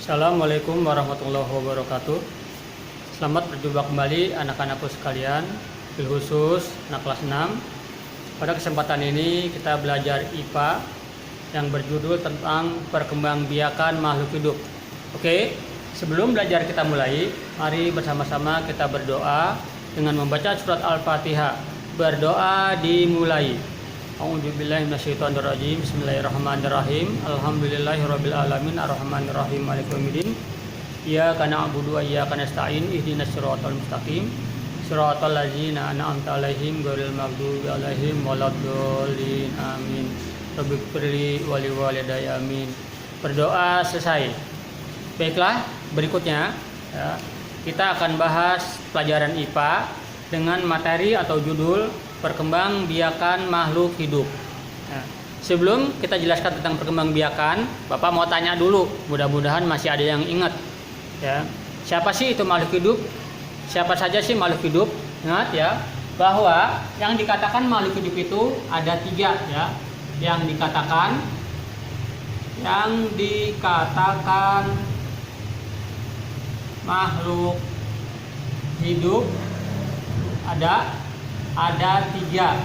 Assalamualaikum warahmatullahi wabarakatuh. Selamat berjumpa kembali anak-anakku sekalian, bil khusus anak kelas 6. Pada kesempatan ini kita belajar IPA yang berjudul tentang perkembangbiakan makhluk hidup. Oke, sebelum belajar kita mulai, mari bersama-sama kita berdoa dengan membaca surat Al-Fatihah. Berdoa dimulai. A'udzubillahi minasyaitonirrajim. Bismillahirrahmanirrahim. Alhamdulillahirabbil alamin arrahmanirrahim maliki yaumiddin. Iyyaka na'budu wa iyyaka nasta'in ihdinas siratal mustaqim. Siratal ladzina an'amta 'alaihim ghairil maghdubi 'alaihim waladdallin. Amin. Rabbighfirli wa liwalidayya amin. Berdoa selesai. Baiklah, berikutnya ya, kita akan bahas pelajaran IPA dengan materi atau judul perkembangbiakan makhluk hidup. Nah, sebelum kita jelaskan tentang perkembangbiakan, Bapak mau tanya dulu, mudah-mudahan masih ada yang ingat. Ya, siapa sih itu makhluk hidup? Siapa saja sih makhluk hidup? Ingat ya, bahwa yang dikatakan makhluk hidup itu ada 3 ya. Yang dikatakan makhluk hidup ada 3.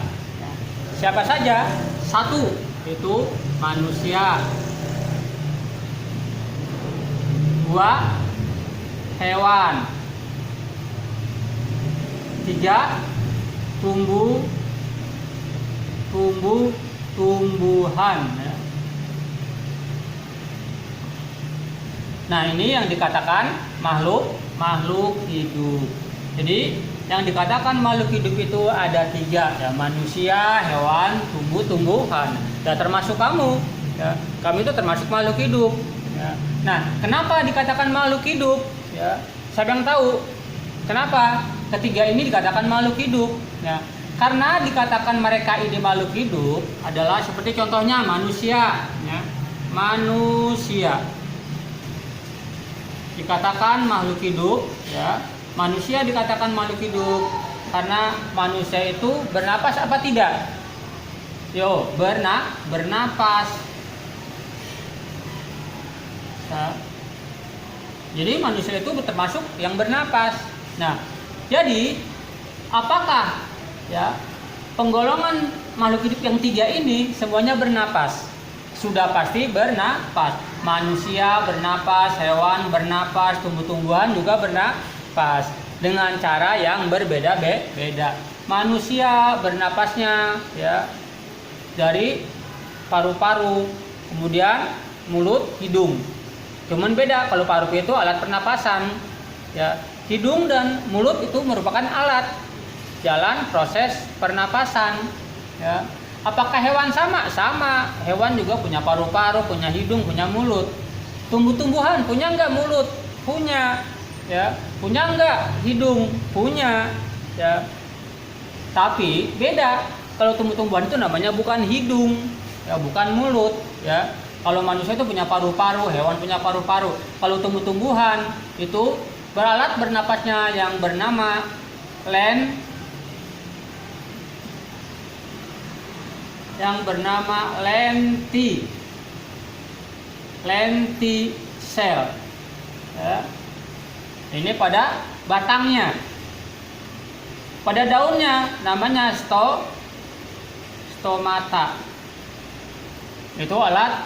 Siapa saja? 1 itu manusia, 2 hewan, 3 tumbuhan. Nah, ini yang dikatakan makhluk hidup. Jadi yang dikatakan makhluk hidup itu ada 3 ya, manusia, hewan, tumbuhan. Ya, termasuk kamu. Ya, kami itu termasuk makhluk hidup. Ya. Nah, kenapa dikatakan makhluk hidup? Ya, siapa yang tahu? Kenapa ketiga ini dikatakan makhluk hidup? Ya, karena dikatakan mereka ini makhluk hidup adalah seperti contohnya manusia. Ya, manusia dikatakan makhluk hidup. Ya. Manusia dikatakan makhluk hidup karena manusia itu bernapas apa tidak? Bernapas. Nah, jadi manusia itu termasuk yang bernapas. Nah, jadi apakah ya penggolongan makhluk hidup yang 3 ini semuanya bernapas? Sudah pasti bernapas. Manusia bernapas, hewan bernapas, tumbuh-tumbuhan juga bernapas dengan cara yang berbeda-beda. Manusia bernapasnya ya dari paru-paru, kemudian mulut, hidung. Cuman beda, kalau paru itu alat pernapasan. Ya, hidung dan mulut itu merupakan alat jalan proses pernapasan. Ya. Apakah hewan sama? Sama. Hewan juga punya paru-paru, punya hidung, punya mulut. Tumbuh-tumbuhan punya enggak mulut? Punya. Ya, punya enggak hidung? Punya. Ya. Tapi beda. Kalau tumbuh-tumbuhan itu namanya bukan hidung, ya, bukan mulut, ya. Kalau manusia itu punya paru-paru, hewan punya paru-paru. Kalau tumbuh-tumbuhan itu beralat bernapasnya yang bernama lenticel. Ya. Ini pada batangnya. Pada daunnya namanya stomata. Itu alat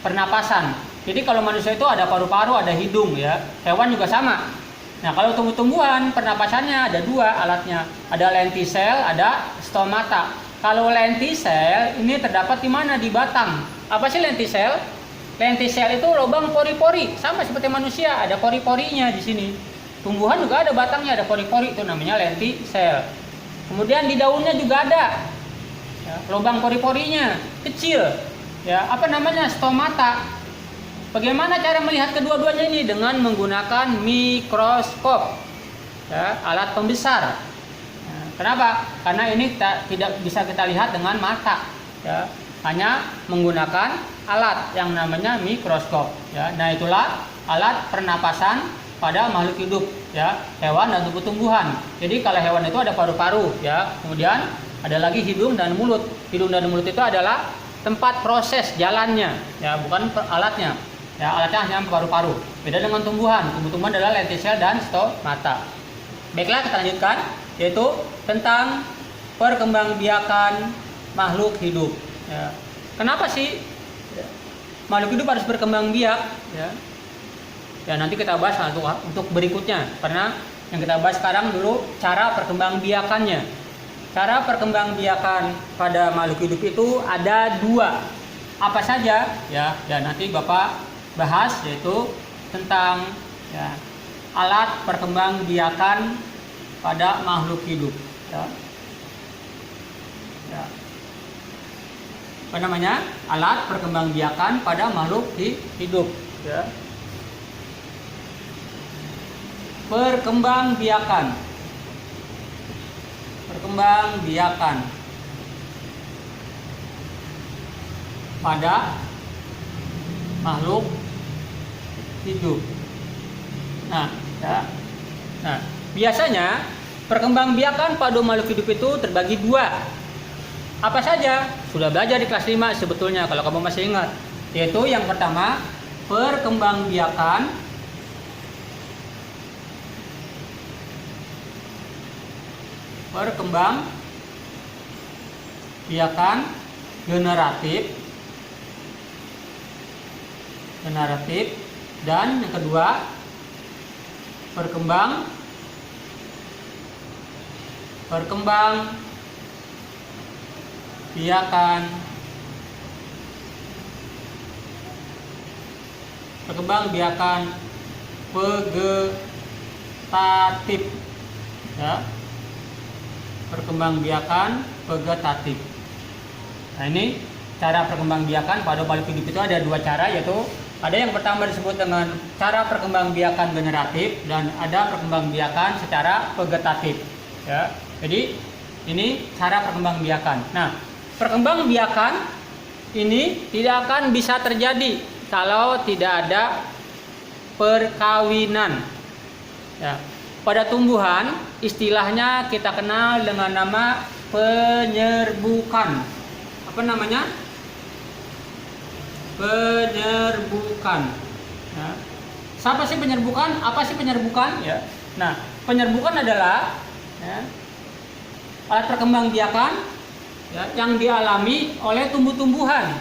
pernapasan. Jadi kalau manusia itu ada paru-paru, ada hidung ya. Hewan juga sama. Nah, kalau tumbuh-tumbuhan pernapasannya ada 2 alatnya. Ada lenticel, ada stomata. Kalau lenticel ini terdapat di mana? Di batang. Apa sih lenticel? Lenticel itu lubang pori-pori, sama seperti manusia, ada pori-porinya di sini. Tumbuhan juga ada batangnya, ada pori-pori, itu namanya lenticel. Kemudian di daunnya juga ada ya, lubang pori-porinya kecil. Ya, apa namanya? Stomata. Bagaimana cara melihat kedua-duanya ini? Dengan menggunakan mikroskop. Ya, alat pembesar. Ya, kenapa? Karena ini tidak bisa kita lihat dengan mata. Ya, hanya menggunakan alat yang namanya mikroskop. Ya, nah itulah alat pernapasan pada makhluk hidup, ya, hewan dan tumbuh-tumbuhan. Jadi kalau hewan itu ada paru-paru, ya, kemudian ada lagi hidung dan mulut. Hidung dan mulut itu adalah tempat proses jalannya, ya, bukan alatnya. Ya, alatnya hanya paru-paru. Beda dengan tumbuhan. Tumbuhan adalah lentisel dan stomata. Baiklah, kita lanjutkan, yaitu tentang perkembangbiakan makhluk hidup. Ya. Kenapa sih makhluk hidup harus berkembang biak? Ya. Ya, nanti kita bahas untuk berikutnya. Karena yang kita bahas sekarang dulu cara perkembangbiakannya. Cara perkembangbiakan pada makhluk hidup itu ada 2. Apa saja? Ya, dan nanti Bapak bahas, yaitu tentang ya, alat perkembangbiakan pada makhluk hidup. Ya. Ya. Apa namanya? Alat perkembangbiakan pada makhluk hidup. Ya. Perkembangbiakan pada makhluk hidup. Nah, biasanya perkembangbiakan pada makhluk hidup itu terbagi 2. Apa saja? Sudah belajar di kelas 5 sebetulnya kalau kamu masih ingat. Yaitu yang pertama, perkembangbiakan generatif, dan yang kedua perkembangbiakan vegetatif. Ya. Perkembangbiakan vegetatif. Nah, ini cara perkembangbiakan pada makhluk hidup itu ada 2 cara, yaitu ada yang pertama disebut dengan cara perkembangbiakan generatif dan ada perkembangbiakan secara vegetatif. Ya. Jadi ini cara perkembangbiakan. Nah, perkembangbiakan ini tidak akan bisa terjadi kalau tidak ada perkawinan. Ya. Pada tumbuhan istilahnya kita kenal dengan nama penyerbukan. Apa namanya? Penyerbukan. Ya. Siapa sih penyerbukan? Apa sih penyerbukan? Ya. Nah, penyerbukan adalah ya, alat perkembangbiakan ya, yang dialami oleh tumbuh-tumbuhan.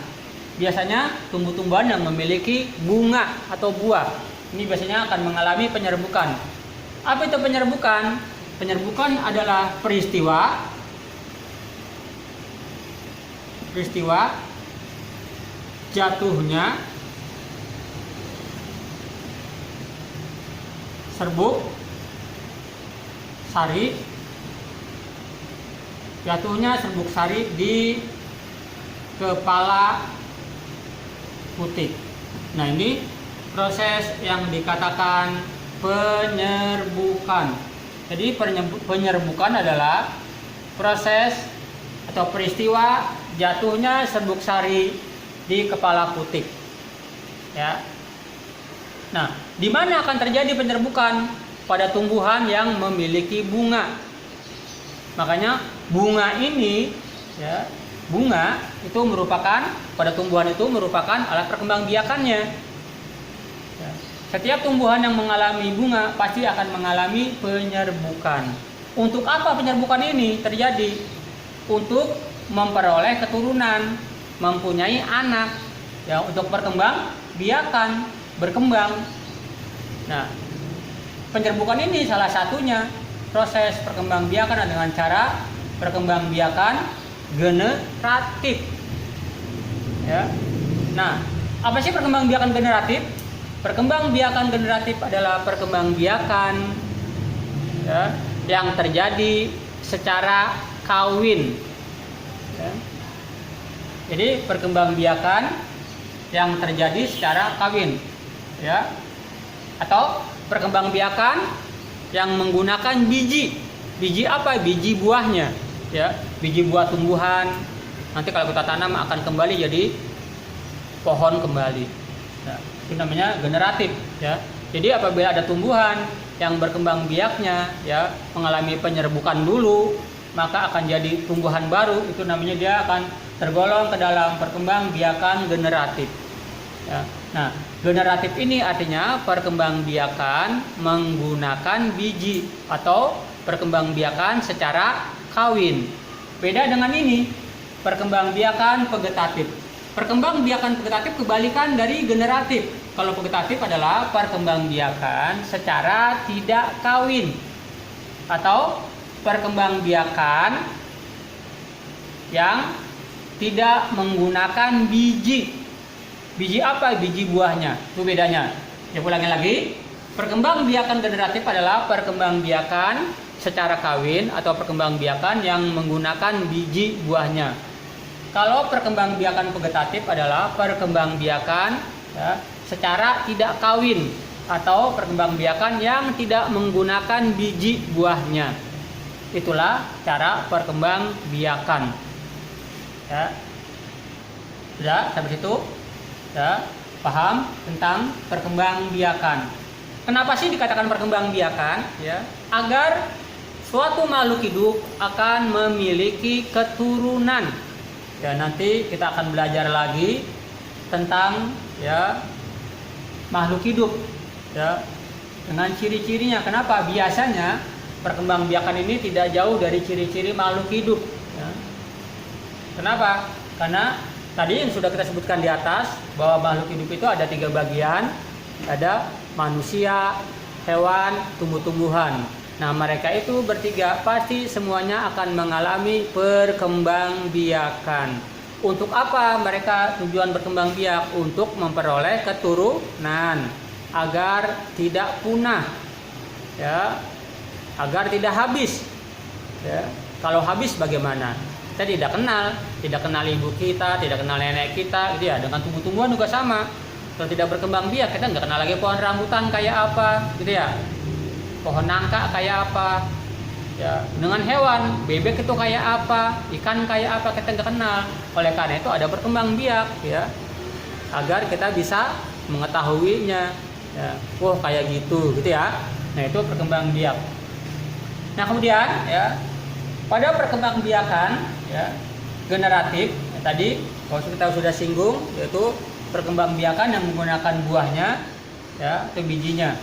Biasanya tumbuh-tumbuhan yang memiliki bunga atau buah. Ini biasanya akan mengalami penyerbukan. Apa itu penyerbukan? Penyerbukan adalah peristiwa jatuhnya serbuk sari di kepala putik. Nah, ini proses yang dikatakan penyerbukan. Jadi penyerbukan adalah proses atau peristiwa jatuhnya serbuk sari di kepala putik. Ya. Nah, di mana akan terjadi penyerbukan? Pada tumbuhan yang memiliki bunga. Makanya bunga ini, ya, bunga itu merupakan pada tumbuhan itu merupakan alat perkembangbiakannya. Setiap tumbuhan yang mengalami bunga pasti akan mengalami penyerbukan. Untuk apa penyerbukan ini terjadi? Untuk memperoleh keturunan, mempunyai anak, ya, untuk berkembang berkembang. Nah, penyerbukan ini salah satunya proses perkembangbiakan dengan cara perkembangbiakan generatif. Ya. Nah, apa sih perkembangbiakan generatif? Perkembangbiakan generatif adalah perkembangbiakan ya, yang terjadi secara kawin. Ya. Jadi perkembangbiakan yang terjadi secara kawin, ya, atau perkembangbiakan yang menggunakan biji. Biji apa? Biji buahnya, ya, biji buah tumbuhan. Nanti kalau kita tanam akan kembali jadi pohon kembali. Ya. Itu namanya generatif, ya. Jadi apabila ada tumbuhan yang berkembang biaknya ya mengalami penyerbukan dulu, maka akan jadi tumbuhan baru, itu namanya dia akan tergolong ke dalam perkembang biakan generatif. Ya. Nah, generatif ini artinya perkembangbiakan menggunakan biji atau perkembangbiakan secara kawin. Beda dengan ini, perkembangbiakan vegetatif. Perkembangbiakan vegetatif kebalikan dari generatif. Kalau vegetatif adalah perkembangbiakan secara tidak kawin atau perkembangbiakan yang tidak menggunakan biji. Biji apa? Biji buahnya. Itu bedanya. Ya, ulangi lagi. Perkembangbiakan generatif adalah perkembangbiakan secara kawin atau perkembangbiakan yang menggunakan biji buahnya. Kalau perkembangbiakan vegetatif adalah perkembangbiakan ya, secara tidak kawin atau perkembangbiakan yang tidak menggunakan biji buahnya. Itulah cara perkembangbiakan. Ya. Sudah sampai situ? Ya, paham tentang perkembangbiakan. Kenapa sih dikatakan perkembangbiakan? Ya, agar suatu makhluk hidup akan memiliki keturunan. Ya, nanti kita akan belajar lagi tentang ya makhluk hidup. Ya, dengan ciri-cirinya. Kenapa? Biasanya perkembangbiakan ini tidak jauh dari ciri-ciri makhluk hidup. Ya. Kenapa? Karena tadi yang sudah kita sebutkan di atas bahwa makhluk hidup itu ada 3 bagian, ada manusia, hewan, tumbuh-tumbuhan. Nah, mereka itu bertiga pasti semuanya akan mengalami perkembangbiakan. Untuk apa mereka tujuan berkembang biak? Untuk memperoleh keturunan agar tidak punah, ya, agar tidak habis. Ya. Kalau habis bagaimana? Kita tidak kenal ibu kita, tidak kenal nenek kita, gitu ya. Dengan tumbuh-tumbuhan juga sama. Kalau tidak berkembang biak, kita nggak kenal lagi pohon rambutan kayak apa, gitu ya. Pohon nangka kayak apa, ya. Dengan hewan, bebek itu kayak apa, ikan kayak apa, kita nggak kenal. Oleh karena itu ada berkembang biak, ya, agar kita bisa mengetahuinya. Ya. Wah, kayak gitu ya. Nah, itu perkembang biak. Nah, kemudian ya, pada perkembangbiakan ya, generatif ya, tadi kalau kita sudah singgung, yaitu perkembangbiakan yang menggunakan buahnya ya, itu bijinya.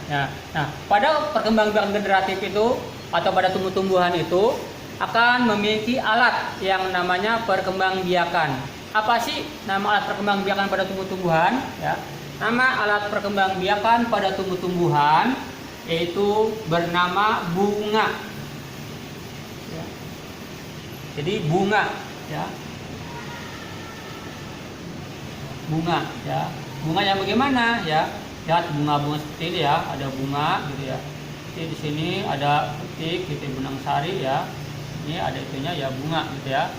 Nah, pada perkembangbiakan generatif itu atau pada tumbuh-tumbuhan itu akan memiliki alat yang namanya perkembangbiakan. Apa sih nama alat perkembangbiakan pada tumbuh-tumbuhan? Ya, nama alat perkembangbiakan pada tumbuh-tumbuhan yaitu bernama bunga. Jadi bunga, ya, bunga, ya, bunga yang bagaimana, ya, lihat bunga-bunga seperti ini ya, ada bunga, gitu ya. Jadi di sini ada petik, gitu, benang sari, ya, ini ada itunya, ya, bunga, gitu ya.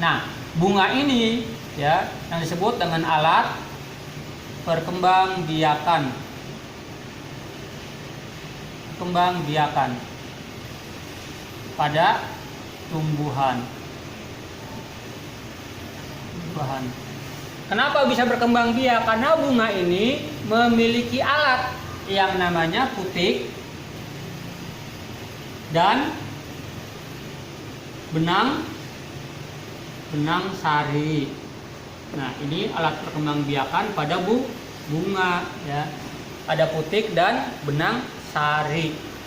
Nah, bunga ini, ya, yang disebut dengan alat perkembangbiakan, perkembangbiakan pada tumbuhan. Kenapa bisa berkembang biak? Karena bunga ini memiliki alat yang namanya putik dan benang sari. Nah, ini alat perkembangbiakan pada bunga, ya. Ada putik dan benang sari.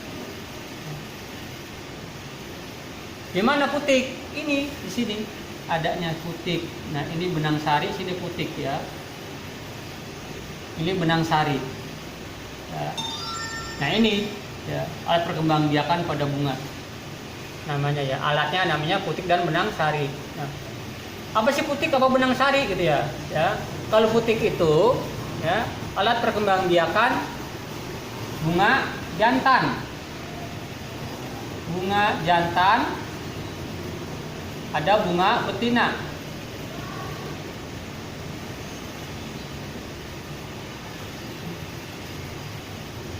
Di mana putik? Ini di sini adanya putik. Nah, ini benang sari, sini putik ya. Ini benang sari. Ya. Nah, ini ya, alat perkembangbiakan pada bunga. Namanya ya, alatnya namanya putik dan benang sari. Nah, apa sih putik, apa benang sari gitu ya? Ya, kalau putik itu ya, alat perkembangbiakan bunga jantan. Bunga jantan, ada bunga betina.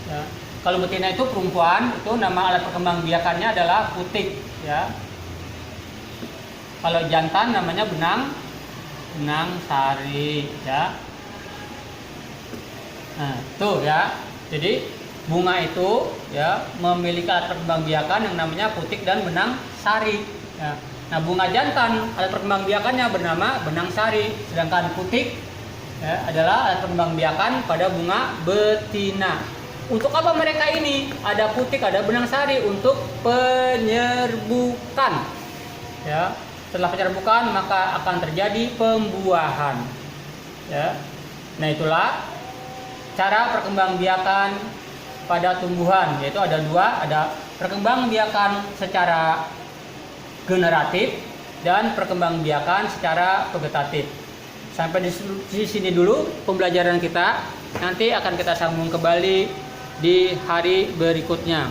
Ya. Kalau betina itu perempuan, itu nama alat perkembangbiakannya adalah putik. Ya. Kalau jantan namanya benang sari. Ya. Nah, tuh ya. Jadi bunga itu ya memiliki alat perkembangbiakan yang namanya putik dan benang sari. Ya. Nah, bunga jantan alat perkembangbiakannya bernama benang sari, sedangkan putik ya, adalah alat perkembangbiakan pada bunga betina. Untuk apa mereka ini? Ada putik, ada benang sari untuk penyerbukan. Ya, setelah penyerbukan maka akan terjadi pembuahan. Ya. Nah, itulah cara perkembangbiakan pada tumbuhan, yaitu ada dua, ada perkembangbiakan secara generatif dan perkembangbiakan secara vegetatif. Sampai di sini dulu pembelajaran kita. Nanti akan kita sambung kembali di hari berikutnya.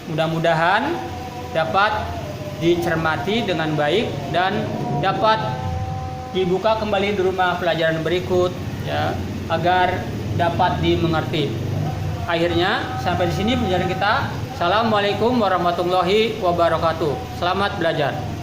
Mudah-mudahan dapat dicermati dengan baik dan dapat dibuka kembali di rumah pelajaran berikut, ya, agar dapat dimengerti. Akhirnya sampai di sini pembelajaran kita. Assalamualaikum warahmatullahi wabarakatuh. Selamat belajar.